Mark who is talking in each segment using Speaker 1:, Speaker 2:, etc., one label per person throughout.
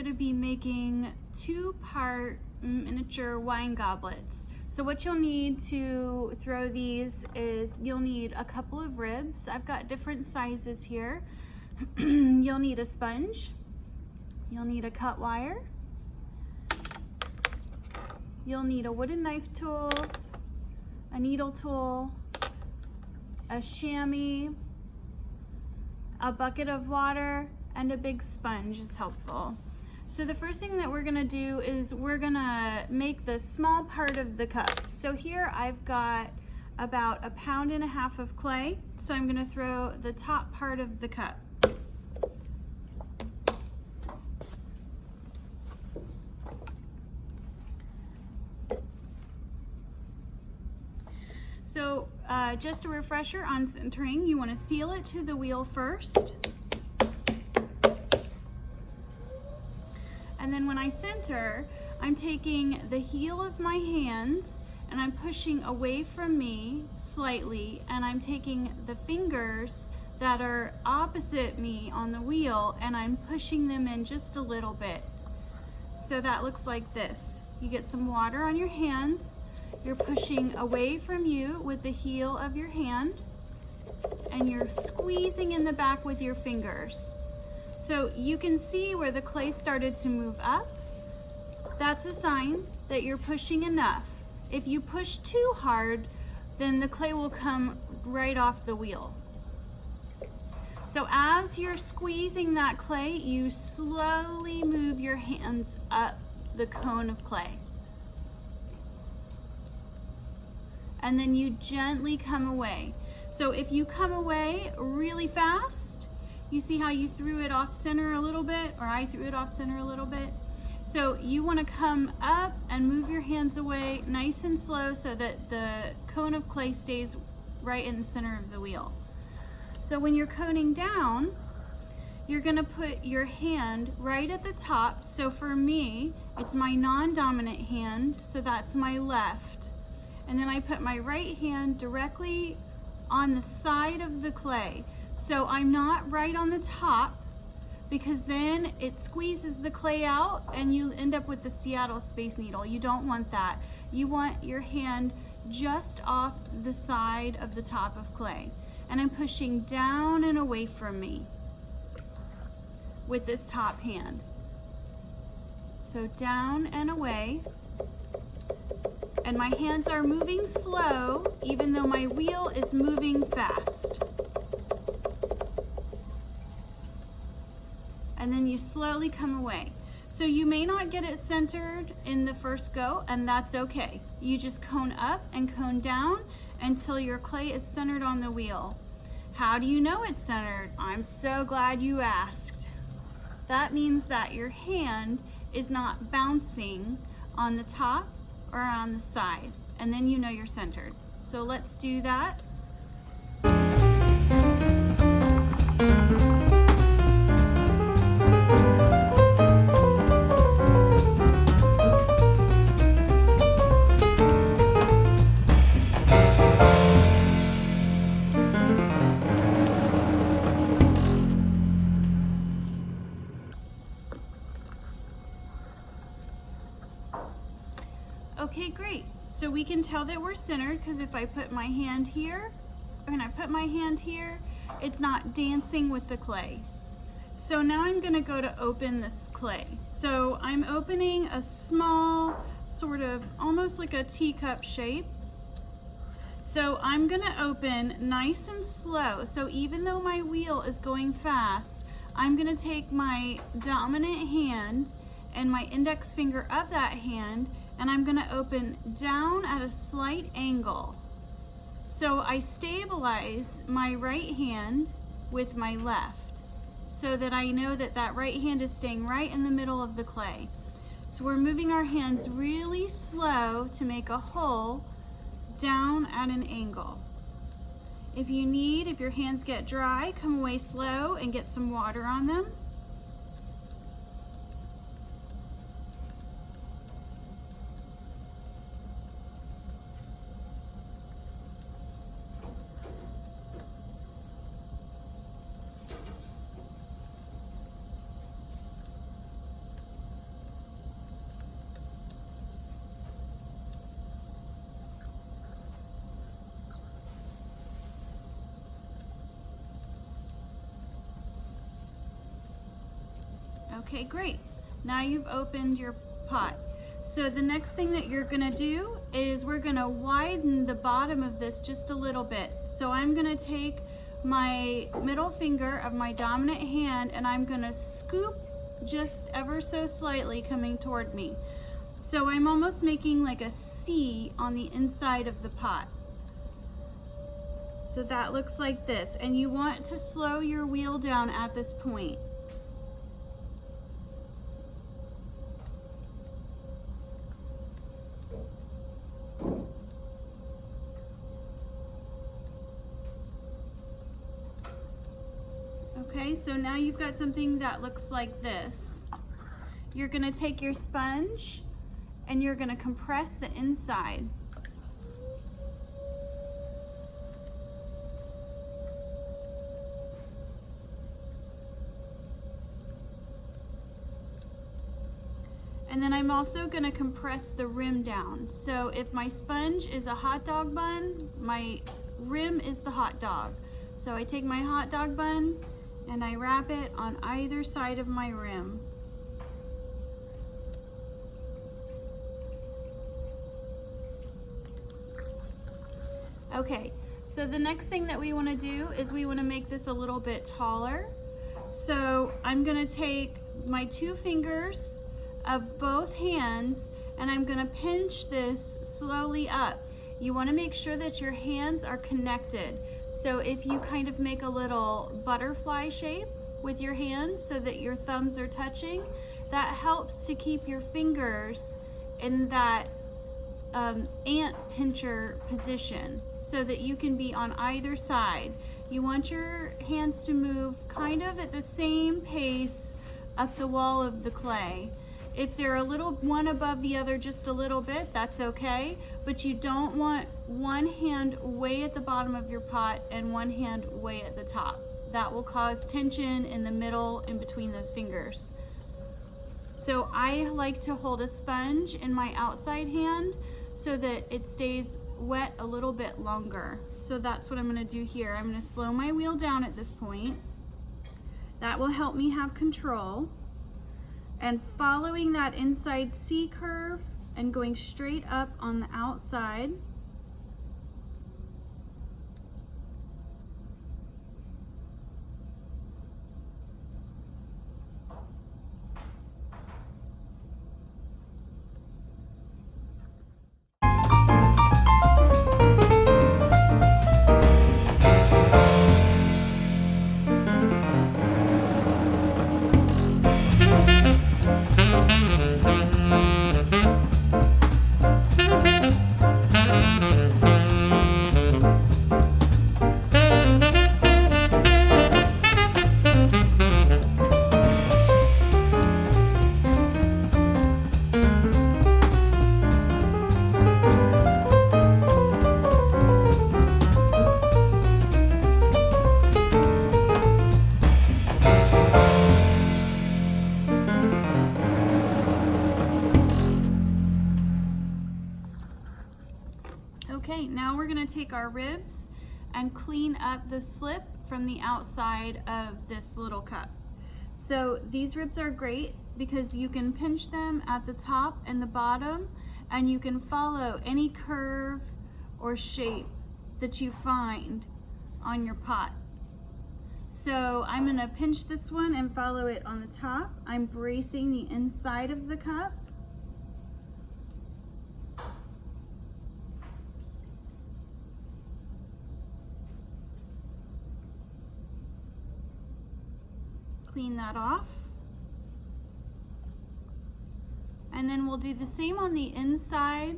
Speaker 1: going to be making 2-part miniature wine goblets. So what you'll need to throw these is you'll need a couple of ribs. I've got different sizes here. You'll need a sponge. You'll need a cut wire. You'll need a wooden knife tool, a needle tool, a chamois, a bucket of water, and a big sponge is helpful. So the first thing that we're gonna do is we're gonna make the small part of the cup. So here I've got about 1.5 pounds of clay. So I'm gonna throw the top part of the cup. So just a refresher on centering, you want to seal it to the wheel first. And then when I center, I'm taking the heel of my hands and I'm pushing away from me slightly, and I'm taking the fingers that are opposite me on the wheel and I'm pushing them in just a little bit. So that looks like this. You get some water on your hands. You're pushing away from you with the heel of your hand, and you're squeezing in the back with your fingers. So you can see where the clay started to move up. That's a sign that you're pushing enough. If you push too hard, then the clay will come right off the wheel. So as you're squeezing that clay, you slowly move your hands up the cone of clay. And then you gently come away. So if you come away really fast, you see how you threw it off center a little bit, or I threw it off center a little bit. So you want to come up and move your hands away nice and slow so that the cone of clay stays right in the center of the wheel. So when you're coning down, you're going to put your hand right at the top. So for me, it's my non-dominant hand, so that's my left. And then I put my right hand directly on the side of the clay. So I'm not right on the top, because then it squeezes the clay out and you end up with the Seattle Space Needle. You don't want that. You want your hand just off the side of the top of clay. And I'm pushing down and away from me with this top hand. So down and away. And my hands are moving slow, even though my wheel is moving fast. And then you slowly come away. So you may not get it centered in the first go, and that's okay. You just cone up and cone down until your clay is centered on the wheel. How do you know it's centered? I'm so glad you asked. That means that your hand is not bouncing on the top or on the side, and then you know you're centered. So let's do that. Okay, great. So we can tell that we're centered because if I put my hand here, and I put my hand here, it's not dancing with the clay. So now I'm going to go to open this clay. So I'm opening a small, sort of almost like a teacup shape. So I'm going to open nice and slow. So even though my wheel is going fast, I'm going to take my dominant hand and my index finger of that hand, and I'm going to open down at a slight angle. So I stabilize my right hand with my left so that I know that that right hand is staying right in the middle of the clay. So we're moving our hands really slow to make a hole down at an angle. If you need, if your hands get dry, come away slow and get some water on them. Okay, great. Now you've opened your pot. So the next thing that you're gonna do is we're gonna widen the bottom of this just a little bit. So I'm gonna take my middle finger of my dominant hand and I'm gonna scoop just ever so slightly coming toward me. So I'm almost making like a C on the inside of the pot. So that looks like this, and you want to slow your wheel down at this point. Okay, so now you've got something that looks like this. You're gonna take your sponge and you're gonna compress the inside. And then I'm also gonna compress the rim down. So if my sponge is a hot dog bun, my rim is the hot dog. So I take my hot dog bun and I wrap it on either side of my rim. Okay, so the next thing that we want to do is we want to make this a little bit taller. So I'm going to take my 2 fingers of both hands and I'm going to pinch this slowly up. You want to make sure that your hands are connected. So if you kind of make a little butterfly shape with your hands so that your thumbs are touching, that helps to keep your fingers in that ant pincher position so that you can be on either side. You want your hands to move kind of at the same pace up the wall of the clay. If they're a little one above the other just a little bit, that's okay, but you don't want one hand way at the bottom of your pot and one hand way at the top. That will cause tension in the middle in between those fingers. So I like to hold a sponge in my outside hand so that it stays wet a little bit longer. So that's what I'm gonna do here. I'm gonna slow my wheel down at this point. That will help me have control. And following that inside C curve and going straight up on the outside. Okay, now we're gonna take our ribs and clean up the slip from the outside of this little cup. So these ribs are great because you can pinch them at the top and the bottom, and you can follow any curve or shape that you find on your pot. So I'm gonna pinch this one and follow it on the top. I'm bracing the inside of the cup. Clean that off. And then we'll do the same on the inside,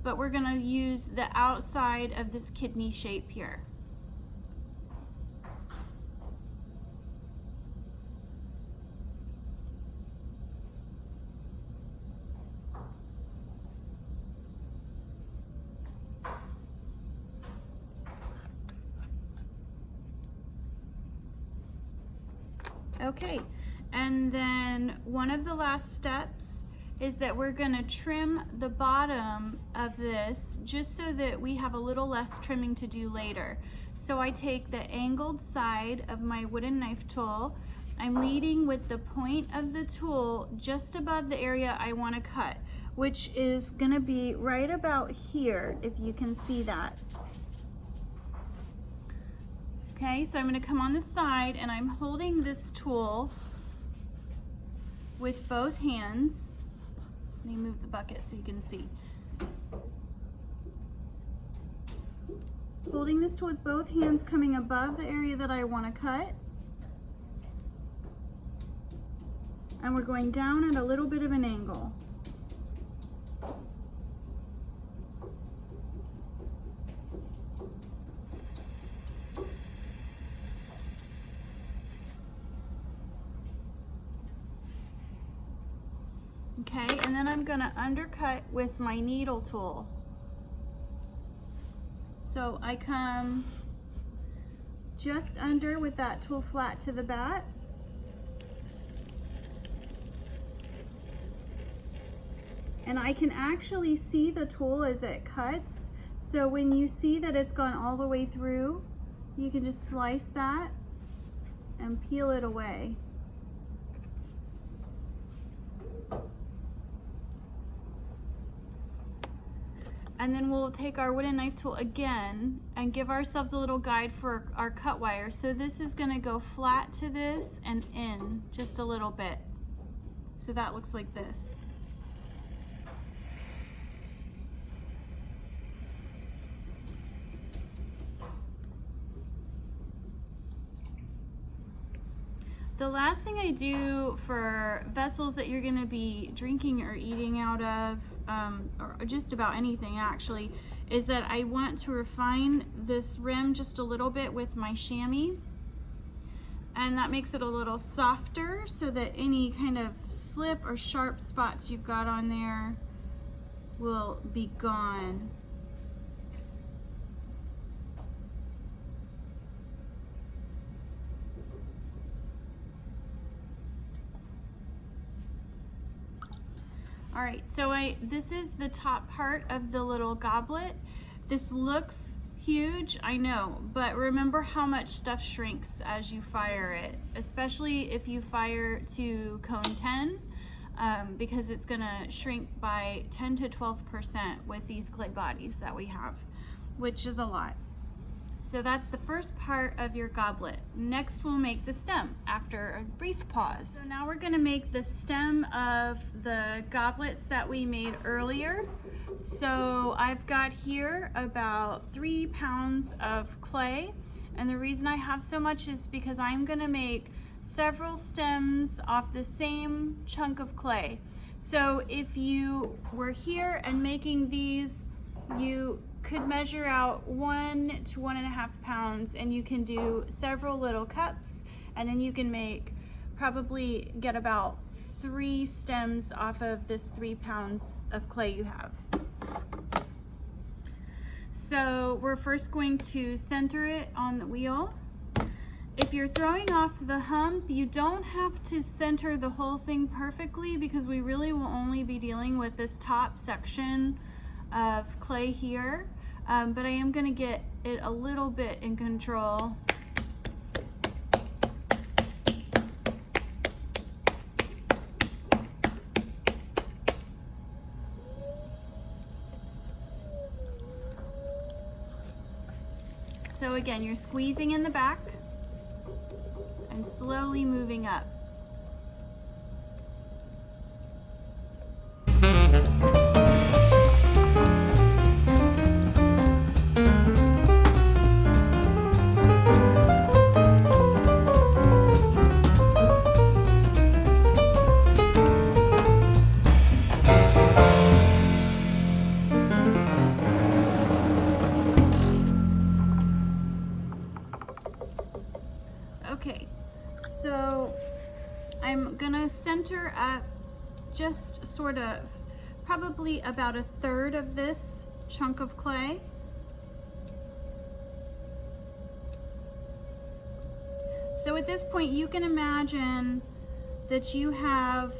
Speaker 1: but we're gonna use the outside of this kidney shape here. Okay, and then one of the last steps is that we're gonna trim the bottom of this just so that we have a little less trimming to do later. So I take the angled side of my wooden knife tool I'm leading with the point of the tool just above the area I want to cut, which is going to be right about here, if you can see that. Okay, so I'm going to come on the side and I'm holding this tool with both hands. Let me move the bucket so you can see. Holding this tool with both hands, coming above the area that I want to cut. And we're going down at a little bit of an angle. Okay, and then I'm gonna undercut with my needle tool. So I come just under with that tool flat to the back. And I can actually see the tool as it cuts. So when you see that it's gone all the way through, you can just slice that and peel it away. And then we'll take our wooden knife tool again and give ourselves a little guide for our cut wire. So this is gonna go flat to this and in just a little bit. So that looks like this. The last thing I do for vessels that you're gonna be drinking or eating out of, or just about anything actually, is that I want to refine this rim just a little bit with my chamois. And that makes it a little softer so that any kind of slip or sharp spots you've got on there will be gone. All right, so this is the top part of the little goblet. This looks huge, I know, but remember how much stuff shrinks as you fire it, especially if you fire to cone 10, because it's gonna shrink by 10 to 12% with these clay bodies that we have, which is a lot. So that's the first part of your goblet. Next we'll make the stem after a brief pause. So now we're gonna make the stem of the goblets that we made earlier. So I've got here about 3 pounds of clay. And the reason I have so much is because I'm gonna make several stems off the same chunk of clay. So if you were here and making these, you could measure out 1 to 1.5 pounds, and you can do several little cups, and then you can probably get about 3 stems off of this 3 pounds of clay you have. So we're first going to center it on the wheel. If you're throwing off the hump, you don't have to center the whole thing perfectly, because we really will only be dealing with this top section of clay here, but I am going to get it a little bit in control. So again, you're squeezing in the back and slowly moving up. Okay, so I'm gonna center up just sort of probably about 1/3 of this chunk of clay. So at this point you can imagine that you have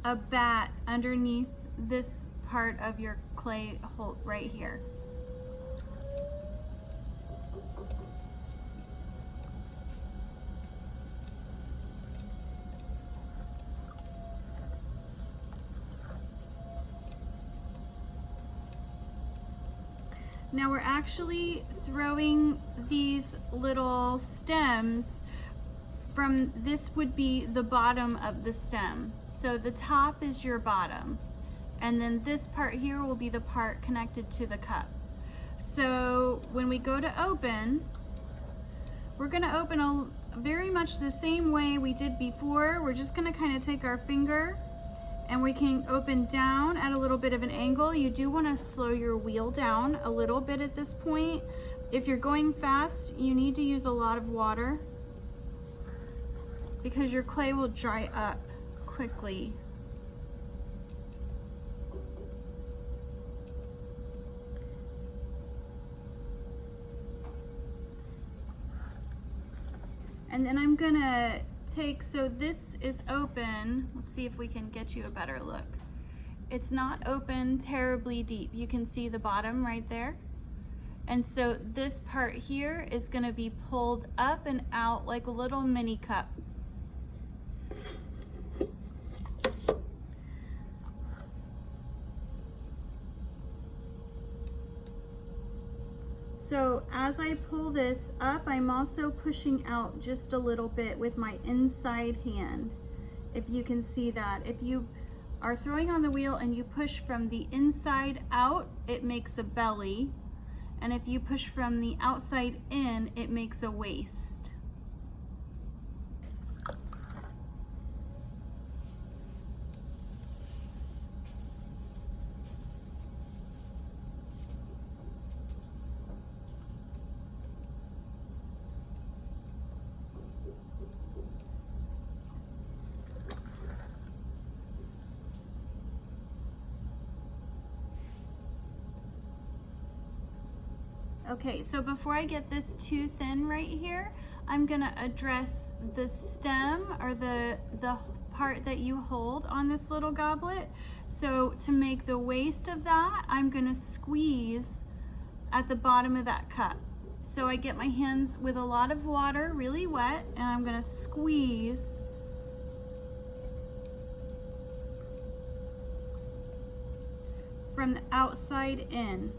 Speaker 1: a bat underneath this part of your clay hole right here. Now we're actually throwing these little stems from, this would be the bottom of the stem. So the top is your bottom. And then this part here will be the part connected to the cup. So when we go to open, we're gonna open very much the same way we did before. We're just gonna kind of take our finger and we can open down at a little bit of an angle. You do wanna slow your wheel down a little bit at this point. If you're going fast, you need to use a lot of water because your clay will dry up quickly. And then I'm gonna take, so this is open. Let's see if we can get you a better look. It's not open terribly deep. You can see the bottom right there. And so this part here is gonna be pulled up and out like a little mini cup. So as I pull this up, I'm also pushing out just a little bit with my inside hand, if you can see that. If you are throwing on the wheel and you push from the inside out, it makes a belly. And if you push from the outside in, it makes a waist. Okay, so before I get this too thin right here, I'm gonna address the stem or the part that you hold on this little goblet. So to make the waist of that, I'm gonna squeeze at the bottom of that cup. So I get my hands with a lot of water, really wet, and I'm gonna squeeze from the outside in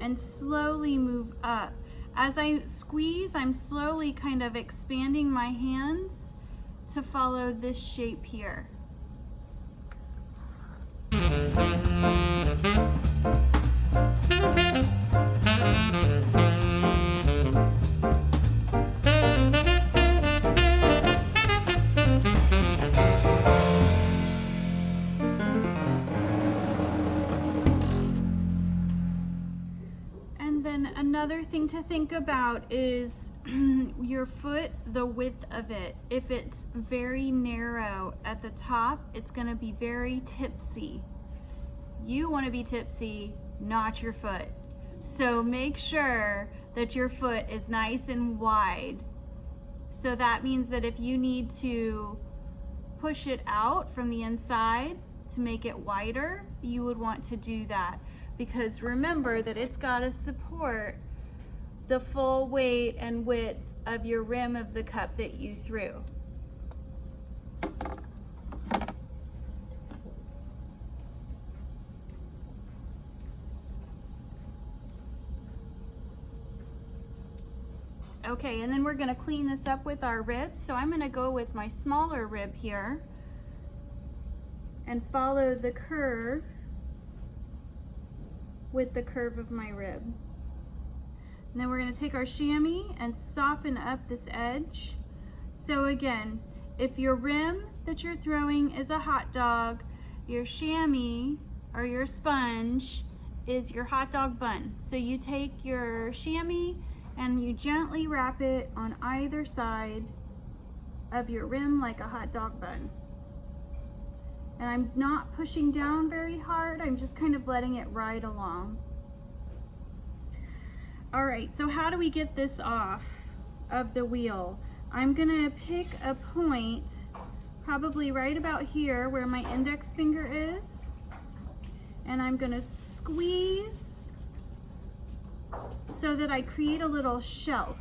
Speaker 1: and slowly move up. As I squeeze, I'm slowly kind of expanding my hands to follow this shape here. Another thing to think about is your foot, the width of it. If it's very narrow at the top, it's going to be very tipsy. You want to be tipsy, not your foot. So make sure that your foot is nice and wide. So that means that if you need to push it out from the inside to make it wider, you would want to do that. Because remember that it's got to support the full weight and width of your rim of the cup that you threw. Okay, and then we're going to clean this up with our ribs. So I'm going to go with my smaller rib here and follow the curve with the curve of my rib. And then we're going to take our chamois and soften up this edge. So again, if your rim that you're throwing is a hot dog, your chamois or your sponge is your hot dog bun. So you take your chamois and you gently wrap it on either side of your rim like a hot dog bun. And I'm not pushing down very hard, I'm just kind of letting it ride along. All right, so how do we get this off of the wheel? I'm gonna pick a point, probably right about here where my index finger is, and I'm gonna squeeze so that I create a little shelf.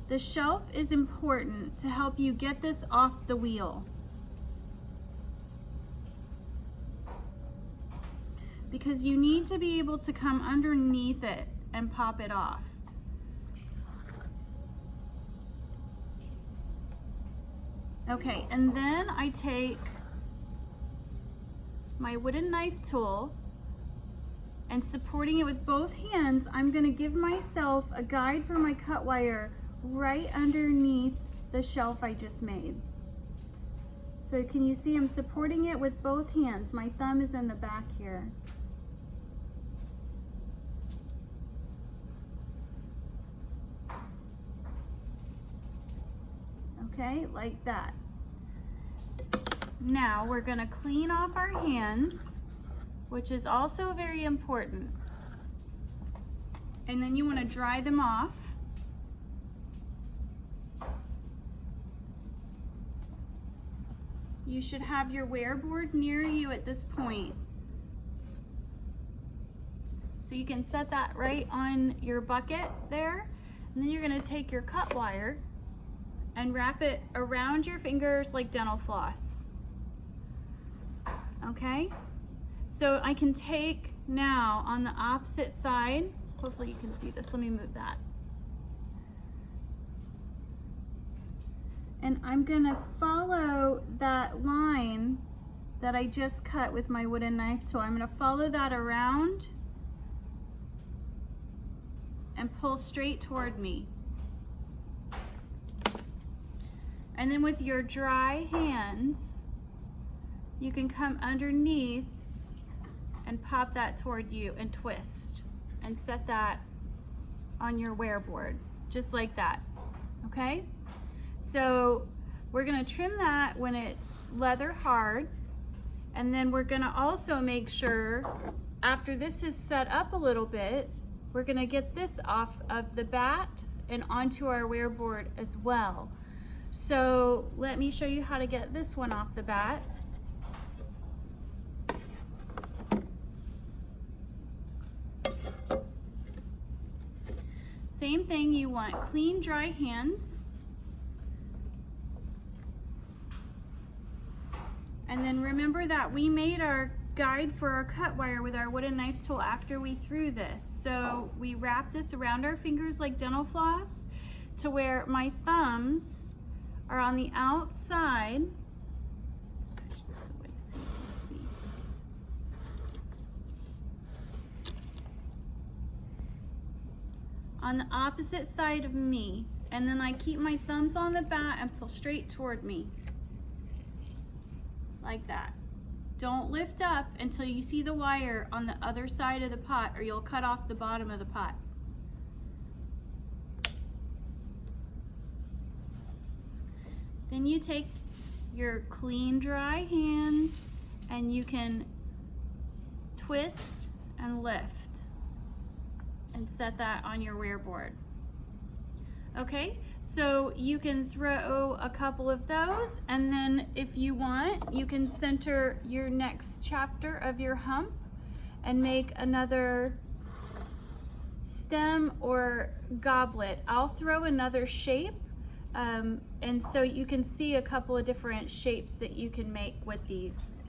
Speaker 1: The shelf is important to help you get this off the wheel. because you need to be able to come underneath it and pop it off. Okay, and then I take my wooden knife tool, and supporting it with both hands, I'm going to give myself a guide for my cut wire right underneath the shelf I just made. So can you see I'm supporting it with both hands? My thumb is in the back here. Okay, like that. Now we're going to clean off our hands, which is also very important. And then you want to dry them off. You should have your wear board near you at this point. So you can set that right on your bucket there. And then you're going to take your cut wire and wrap it around your fingers like dental floss. Okay? So I can take now on the opposite side, hopefully you can see this, let me move that. And I'm gonna follow that line that I just cut with my wooden knife tool. I'm gonna follow that around and pull straight toward me. And then with your dry hands, you can come underneath and pop that toward you and twist and set that on your wear board, just like that, okay? So we're gonna trim that when it's leather hard, and then we're gonna also make sure, after this is set up a little bit, we're gonna get this off of the bat and onto our wear board as well. So let me show you how to get this one off the bat. Same thing, you want clean, dry hands. And then remember that we made our guide for our cut wire with our wooden knife tool after we threw this. So we wrap this around our fingers like dental floss to where my thumbs are on the outside. Let's push this away so you can see. On the opposite side of me, and then I keep my thumbs on the bat and pull straight toward me, like that. Don't lift up until you see the wire on the other side of the pot, or you'll cut off the bottom of the pot. Then you take your clean, dry hands and you can twist and lift and set that on your wear board. Okay, so you can throw a couple of those, and then if you want, you can center your next chapter of your hump and make another stem or goblet. I'll throw another shape, and so you can see a couple of different shapes that you can make with these.